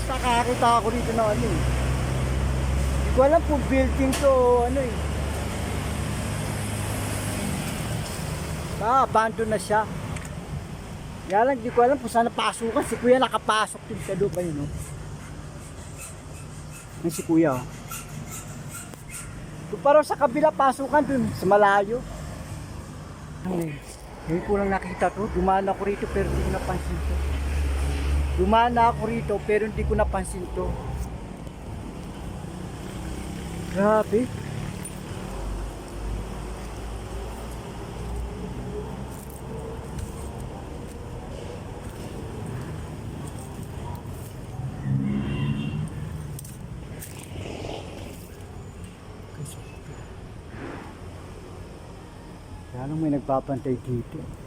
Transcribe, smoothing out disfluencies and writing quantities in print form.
nakakita ako rito na ano eh. Hindi ko alam kung building to o ano eh. Abandon na siya. Kaya lang, di ko alam kung saan napasukan. Si kuya nakapasok din sa loob. Ayun, no? Yan si kuya, oh. Doon parang sa kabila pasukan dun, sa malayo. Ay, hindi ko lang nakita to. Dumaan ako rito pero hindi ko napansin to. Dumaan ako rito pero hindi ko napansin to. Grabe. Kaya lang may nagpapantay dito.